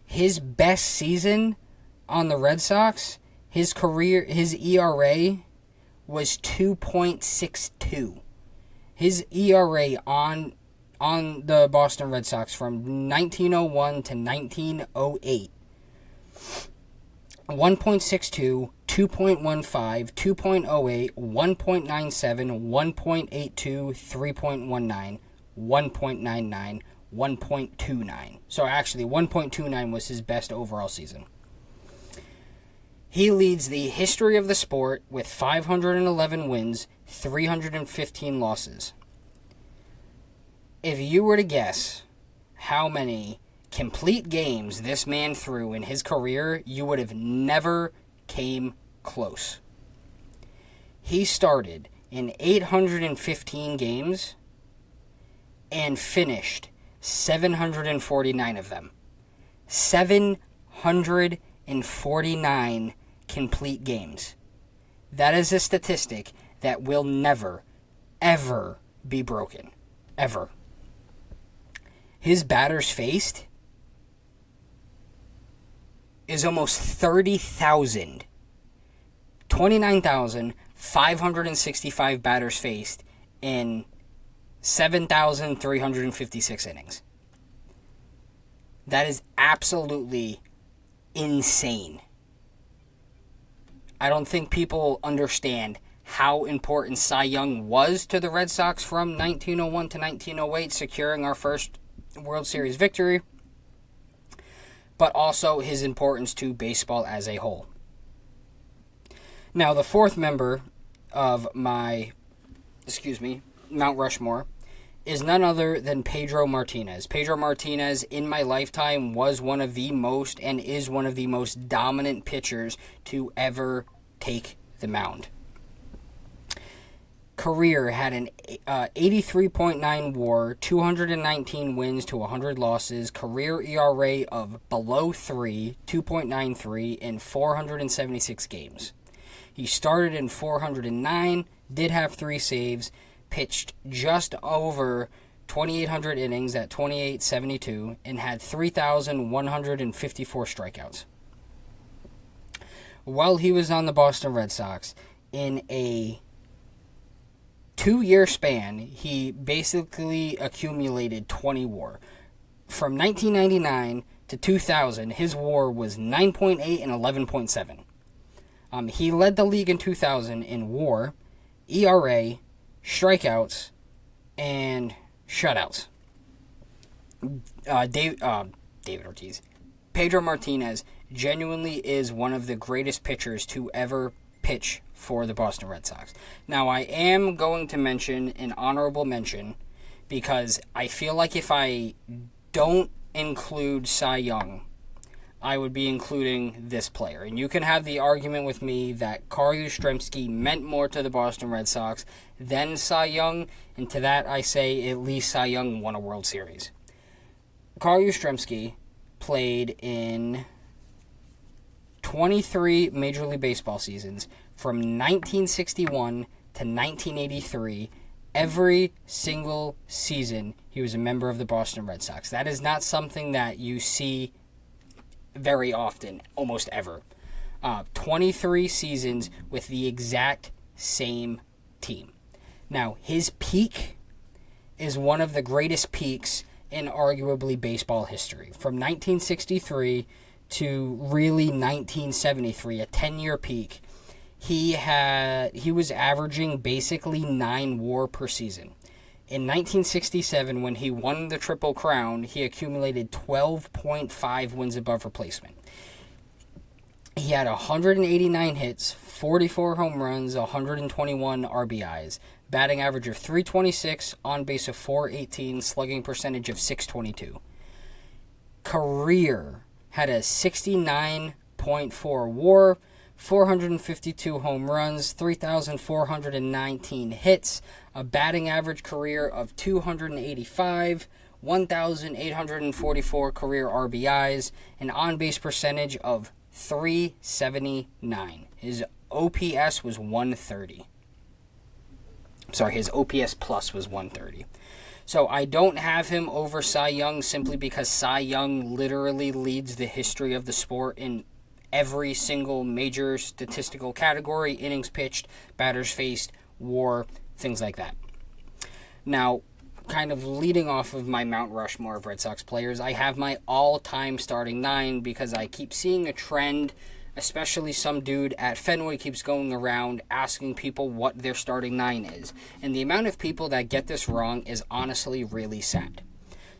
His best season on the Red Sox, his ERA was 2.62. His ERA on the Boston Red Sox from 1901 to 1908, 1.62, 2.15, 2.08, 1.97, 1.82, 3.19, 1.99, 1.29. So actually, 1.29 was his best overall season. He leads the history of the sport with 511 wins, 315 losses. If you were to guess how many complete games this man threw in his career, you would have never came close. He started in 815 games and finished 749 of them. 749 complete games. That is a statistic that will never, ever be broken. Ever. His batters faced is almost 30,000. 29,565 batters faced in 7,356 innings. That is absolutely insane. I don't think people understand how important Cy Young was to the Red Sox from 1901 to 1908, securing our first World Series victory, but also his importance to baseball as a whole. Now, the fourth member of my, Mount Rushmore is none other than Pedro Martinez. Pedro Martinez, in my lifetime, was one of the most and is one of the most dominant pitchers to ever take the mound. Career had an 83.9 WAR, 219 wins to 100 losses, career ERA of below 3, 2.93 in 476 games. He started in 409, did have 3 saves, pitched just over 2,800 innings at 28.72, and had 3,154 strikeouts. While he was on the Boston Red Sox, in a 2-year span, he basically accumulated 20 WAR. From 1999 to 2000, his WAR was 9.8 and 11.7. He led the league in 2000 in WAR, ERA, strikeouts, and shutouts. David Ortiz. Pedro Martinez genuinely is one of the greatest pitchers to ever pitch for the Boston Red Sox. Now, I am going to mention an honorable mention because I feel like if I don't include Cy Young, I would be including this player. And you can have the argument with me that Carl Yastrzemski meant more to the Boston Red Sox than Cy Young, and to that I say at least Cy Young won a World Series. Carl Yastrzemski played in 23 Major League Baseball seasons from 1961 to 1983. Every single season he was a member of the Boston Red Sox. That is not something that you see very often, almost ever. 23 seasons with the exact same team. Now, his peak is one of the greatest peaks in arguably baseball history. From 1963 to really 1973, a 10-year peak, he was averaging basically 9 WAR per season. In 1967, when he won the Triple Crown, he accumulated 12.5 wins above replacement. He had 189 hits, 44 home runs, 121 RBIs, batting average of .326, on base of .418, slugging percentage of .622. Career had a 69.4 WAR, 452 home runs, 3,419 hits, a batting average career of 285, 1,844 career RBIs, an on-base percentage of .379. His OPS was 130. His OPS plus was 130. So I don't have him over Cy Young simply because Cy Young literally leads the history of the sport in every single major statistical category: innings pitched, batters faced, WAR, things like that. Now, kind of leading off of my Mount Rushmore of Red Sox players, I have my all-time starting 9 because I keep seeing a trend especially some dude at Fenway keeps going around asking people what their starting 9 is. And the amount of people that get this wrong is honestly really sad.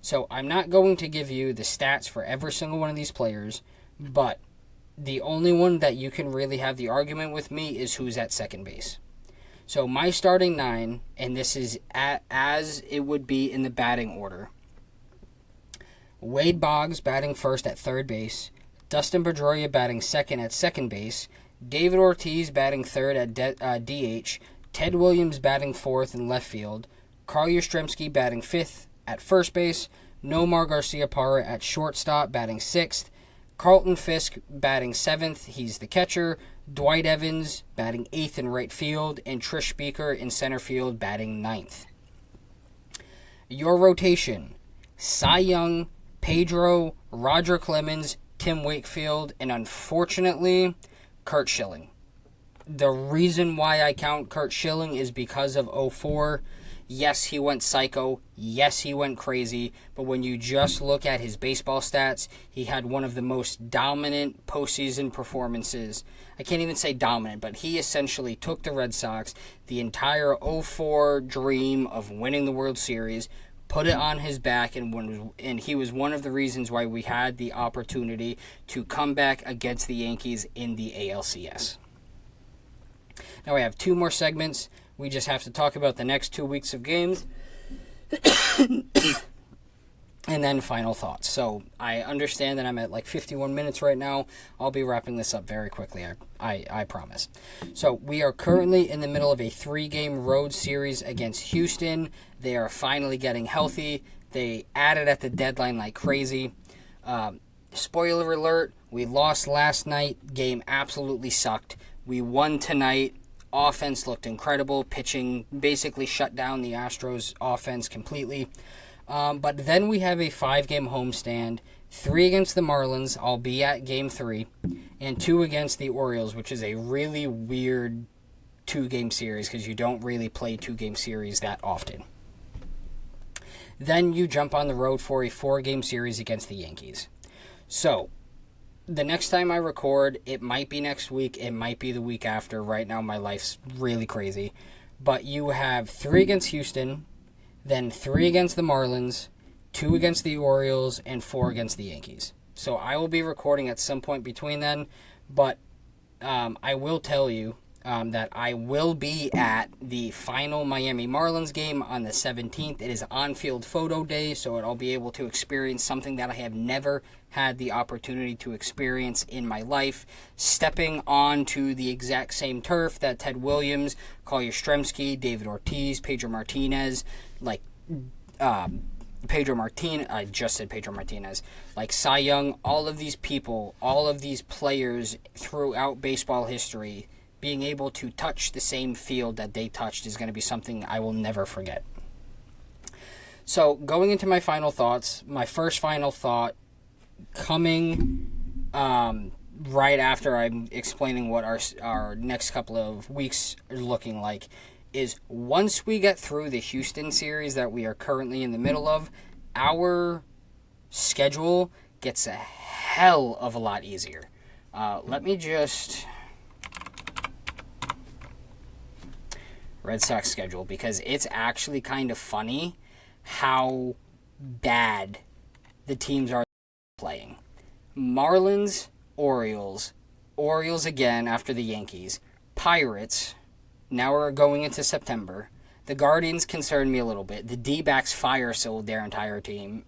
So I'm not going to give you the stats for every single one of these players, but the only one that you can really have the argument with me is who's at second base. So my starting 9, and this is as it would be in the batting order. Wade Boggs batting first at third base. Dustin Pedroia batting second at second base. David Ortiz batting third at DH. Ted Williams batting fourth in left field. Carl Yastrzemski batting fifth at first base. Nomar Garciaparra at shortstop batting sixth. Carlton Fisk batting seventh. He's the catcher. Dwight Evans batting eighth in right field. And Trish Speaker in center field batting ninth. Your rotation: Cy Young, Pedro, Roger Clemens, Tim Wakefield, and unfortunately, Curt Schilling. The reason why I count Curt Schilling is because of 04. Yes, he went psycho. Yes, he went crazy. But when you just look at his baseball stats, he had one of the most dominant postseason performances. I can't even say dominant, but he essentially took the Red Sox, the entire 04 dream of winning the World Series, put it on his back, and he was one of the reasons why we had the opportunity to come back against the Yankees in the ALCS. Now we have 2 more segments. We just have to talk about the next 2 weeks of games. And then final thoughts. So I understand that I'm at like 51 minutes right now. I'll be wrapping this up very quickly, I promise. So we are currently in the middle of a 3-game road series against Houston. They are finally getting healthy. They added at the deadline like crazy. Spoiler alert, we lost last night. Game absolutely sucked. We won tonight. Offense looked incredible. Pitching basically shut down the Astros offense completely. But then we have a 5-game homestand, 3 against the Marlins, I'll be at Game 3, and 2 against the Orioles, which is a really weird 2-game series because you don't really play 2-game series that often. Then you jump on the road for a 4-game series against the Yankees. So, the next time I record, it might be next week, it might be the week after. Right now my life's really crazy. But you have 3 against Houston, then 3 against the Marlins, 2 against the Orioles, and 4 against the Yankees. So I will be recording at some point between then, but I will tell you that I will be at the final Miami Marlins game on the 17th. It is on-field photo day, so I'll be able to experience something that I have never had the opportunity to experience in my life, stepping onto the exact same turf that Ted Williams, Carl Yastrzemski, David Ortiz, Pedro Martinez, I just said Pedro Martinez, like Cy Young, all of these people, all of these players throughout baseball history, being able to touch the same field that they touched is going to be something I will never forget. So, going into my final thoughts, my first final thought coming right after I'm explaining what our next couple of weeks are looking like is once we get through the Houston series that we are currently in the middle of, our schedule gets a hell of a lot easier. Let me just... Red Sox schedule, because it's actually kind of funny how bad the teams are playing. Marlins, Orioles again after the Yankees, Pirates, now we're going into September. The Guardians concern me a little bit. The D-backs fire sold their entire team.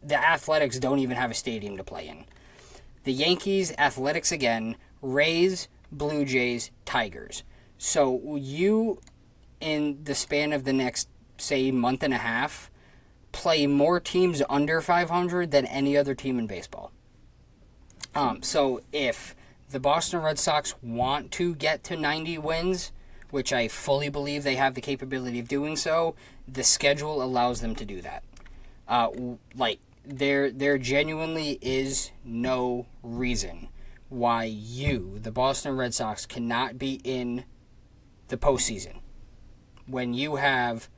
The Athletics don't even have a stadium to play in. The Yankees, Athletics again, Rays, Blue Jays, Tigers. So you, in the span of the next, say, month and a half, play more teams under 500 than any other team in baseball. So if the Boston Red Sox want to get to 90 wins, which I fully believe they have the capability of doing so, the schedule allows them to do that. There genuinely is no reason why you, the Boston Red Sox, cannot be in the postseason when you have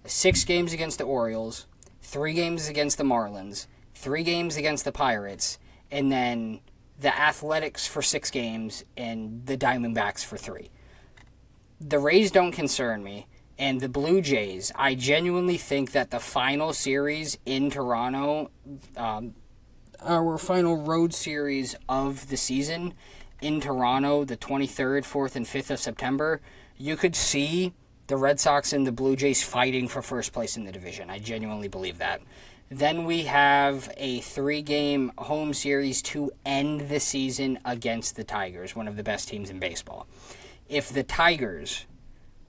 6 games against the Orioles, 3 games against the Marlins, 3 games against the Pirates, and then the Athletics for 6 games, and the Diamondbacks for 3. The Rays don't concern me, and the Blue Jays, I genuinely think that the final series in Toronto, our final road series of the season in Toronto, the 23rd, 4th, and 5th of September, you could see the Red Sox and the Blue Jays fighting for first place in the division. I genuinely believe that. Then we have a 3-game home series to end the season against the Tigers, one of the best teams in baseball. If the Tigers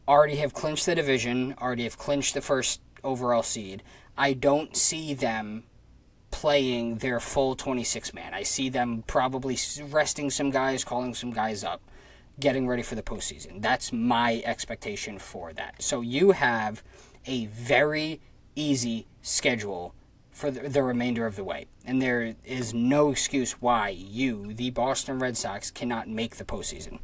already have clinched the division, already have clinched the first overall seed, I don't see them playing their full 26-man. I see them probably resting some guys, calling some guys up, getting ready for the postseason. That's my expectation for that. So you have a very easy schedule for the remainder of the way. And there is no excuse why you, the Boston Red Sox, cannot make the postseason.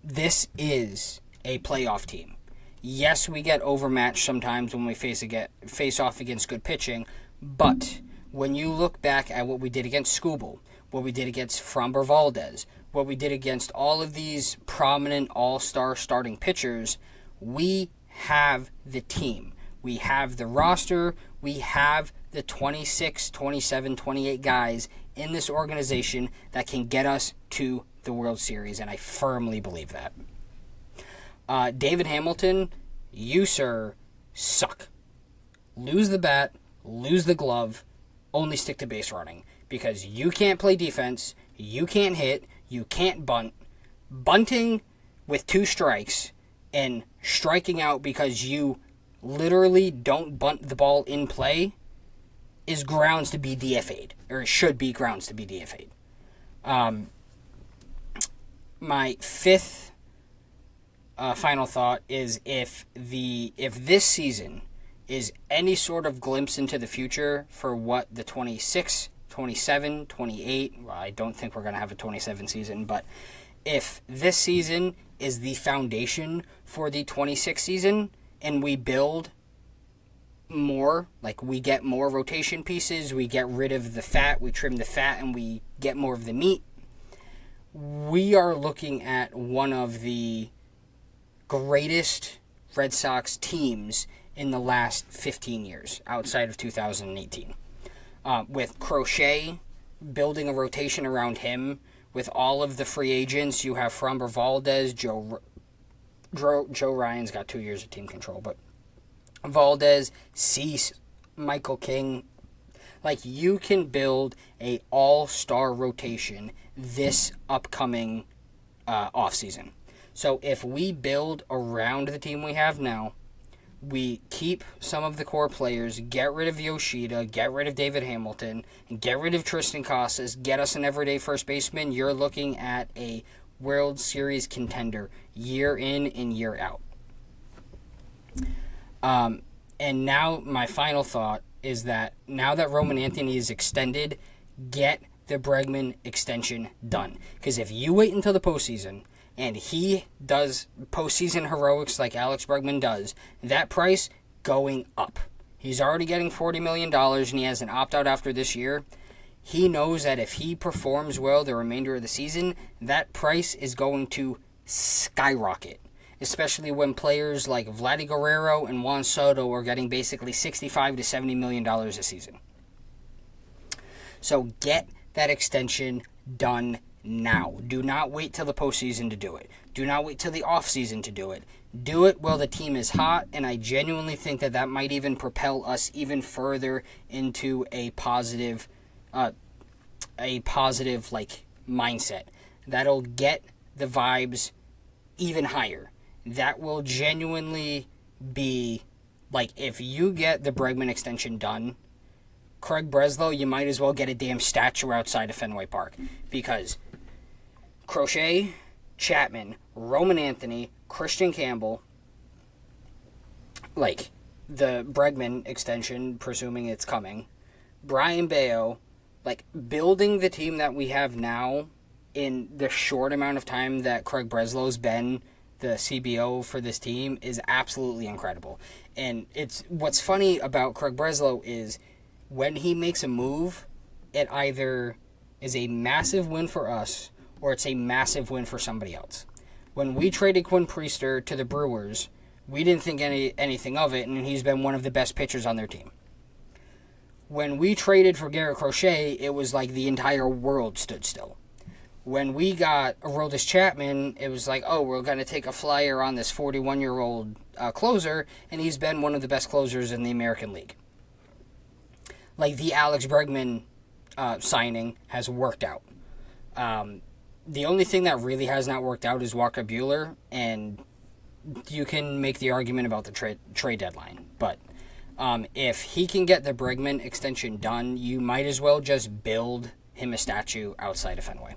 This is a playoff team. Yes, we get overmatched sometimes when we face off against good pitching, but when you look back at what we did against Skubal, what we did against Framber Valdez, what we did against all of these prominent all-star starting pitchers, we have the team. We have the roster. We have the 26, 27, 28 guys in this organization that can get us to the World Series, and I firmly believe that. David Hamilton, you, sir, suck. Lose the bat, lose the glove, only stick to base running, because you can't play defense, you can't hit, you can't bunt. Bunting with 2 strikes and striking out because you literally don't bunt the ball in play is grounds to be DFA'd, or it should be grounds to be DFA'd. My 5th final thought is if this season is any sort of glimpse into the future for what the 26, 27, 28, well, I don't think we're going to have a 27 season, but if this season is the foundation for the 26 season and we build more, like we get more rotation pieces, we get rid of the fat, we trim the fat, and we get more of the meat, we are looking at one of the greatest Red Sox teams in the last 15 years, outside of 2018. With Crochet, building a rotation around him, with all of the free agents, you have Framber Valdez, Joe Ryan's got 2 years of team control, but Valdez, Cease, Michael King, like you can build a all-star rotation this upcoming offseason. So if we build around the team we have now, we keep some of the core players, get rid of Yoshida, get rid of David Hamilton, and get rid of Tristan Casas, get us an everyday first baseman, you're looking at a World Series contender year in and year out. And now my final thought is that now that Roman Anthony is extended, get the Bregman extension done. Because if you wait until the postseason and he does postseason heroics like Alex Bregman does, that price going up. He's already getting $40 million and he has an opt-out after this year. He knows that if he performs well the remainder of the season, that price is going to skyrocket. Especially when players like Vladdy Guerrero and Juan Soto are getting basically $65 to $70 million a season. So get that extension done now. Do not wait till the postseason to do it. Do not wait till the offseason to do it. Do it while the team is hot, and I genuinely think that that might even propel us even further into a positive mindset. That'll get the vibes even higher. That will genuinely be, like, if you get the Bregman extension done, Craig Breslow, you might as well get a damn statue outside of Fenway Park. Because Crochet, Chapman, Roman Anthony, Christian Campbell, like, the Bregman extension, presuming it's coming, Brian Bayo, like, building the team that we have now in the short amount of time that Craig Breslow's been the CBO for this team is absolutely incredible. And it's what's funny about Craig Breslow is when he makes a move, it either is a massive win for us or it's a massive win for somebody else. When we traded Quinn Priester to the Brewers, we didn't think anything of it, and he's been one of the best pitchers on their team. When we traded for Garrett Crochet, it was like the entire world stood still. When we got Aroldis Chapman, it was like, oh, we're going to take a flyer on this 41-year-old closer, and he's been one of the best closers in the American League. Like the Alex Bregman signing has worked out. The only thing that really has not worked out is Walker Buehler, and you can make the argument about the trade deadline. But if he can get the Bregman extension done, you might as well just build him a statue outside of Fenway.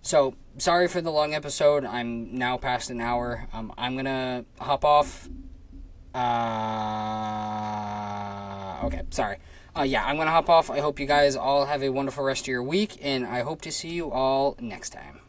So, sorry for the long episode. I'm now past an hour. I'm going to hop off. Okay, sorry. I'm going to hop off. I hope you guys all have a wonderful rest of your week, and I hope to see you all next time.